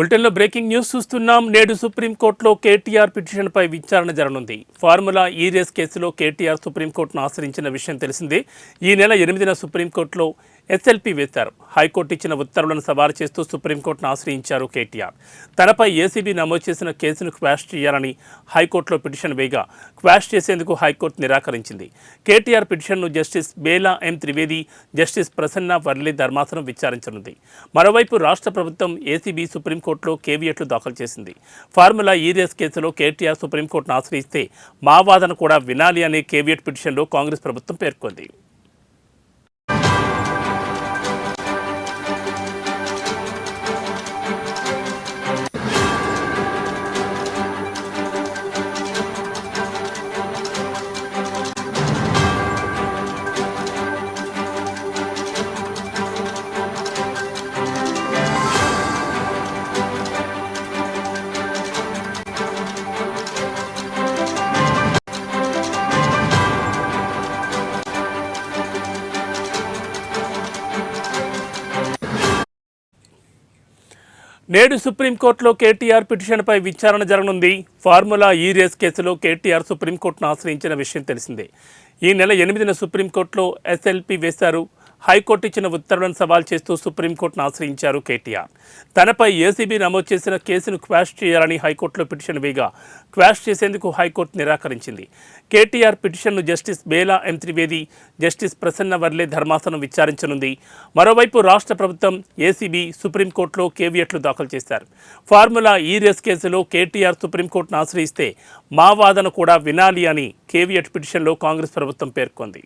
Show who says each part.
Speaker 1: బులెటిన్లో breaking news చూస్తున్నాం. నేడు సుప్రీంకోర్టులో కేటీఆర్ పిటిషన్పై విచారణ జరగనుంది. ఫార్ములా ఈ రేస్ కేసులో కేటీఆర్ సుప్రీంకోర్టును ఆశ్రయించిన విషయం తెలిసిందే. ఈ నెల 8న సుప్రీంకోర్టులో ఎస్ఎల్పీ వేశారు. హైకోర్టు ఇచ్చిన ఉత్తర్వులను సవాలు చేస్తూ సుప్రీంకోర్టును ఆశ్రయించారు కేటీఆర్. తనపై ఏసీబీ నమోదు చేసిన కేసును క్వాష్ చేయాలని హైకోర్టులో పిటిషన్ వేయగా క్వాష్ చేసేందుకు హైకోర్టు నిరాకరించింది. కేటీఆర్ పిటిషన్ను జస్టిస్ బేలా ఎం త్రివేది, జస్టిస్ ప్రసన్న వర్లే ధర్మాసనం విచారించనుంది. మరోవైపు రాష్ట్ర ప్రభుత్వం ఏసీబీ సుప్రీంకోర్టులో కేవియట్లు దాఖలు చేసింది. ఫార్ములా ఈ రేస్ కేసులో కేటీఆర్ సుప్రీంకోర్టును ఆశ్రయిస్తే మా వాదన కూడా వినాలి అనే కేవియట్ పిటిషన్లో కాంగ్రెస్ ప్రభుత్వం పేర్కొంది. నేడు సుప్రీంకోర్టులో కేటీఆర్ పిటిషన్పై విచారణ జరగనుంది. ఫార్ములా ఈ రేస్ కేసులో కేటీఆర్ సుప్రీంకోర్టును ఆశ్రయించిన విషయం తెలిసిందే. ఈ నెల 8న సుప్రీంకోర్టులో ఎస్ఎల్పీ వేశారు. హైకోర్టు ఇచ్చిన ఉత్తర్వులను సవాల్ చేస్తూ సుప్రీంకోర్టును ఆశ్రయించారు కేటీఆర్. తనపై ఏసీబీ నమోదు చేసిన కేసును క్వాష్ చేయాలని హైకోర్టులో పిటిషన్ వేయగా క్వాష్ చేసేందుకు హైకోర్టు నిరాకరించింది. కేటీఆర్ పిటిషన్ను జస్టిస్ బేలా ఎం త్రివేది, జస్టిస్ ప్రసన్న వర్లే ధర్మాసనం విచారించనుంది. మరోవైపు రాష్ట్ర ప్రభుత్వం, ఏసీబీ సుప్రీంకోర్టులో కేవియట్లు దాఖలు చేశారు. ఫార్ములా ఈ రేస్ కేసులో కేటీఆర్ సుప్రీంకోర్టును ఆశ్రయిస్తే మా వాదన కూడా వినాలి అని కేవియట్ పిటిషన్లో కాంగ్రెస్ ప్రభుత్వం పేర్కొంది.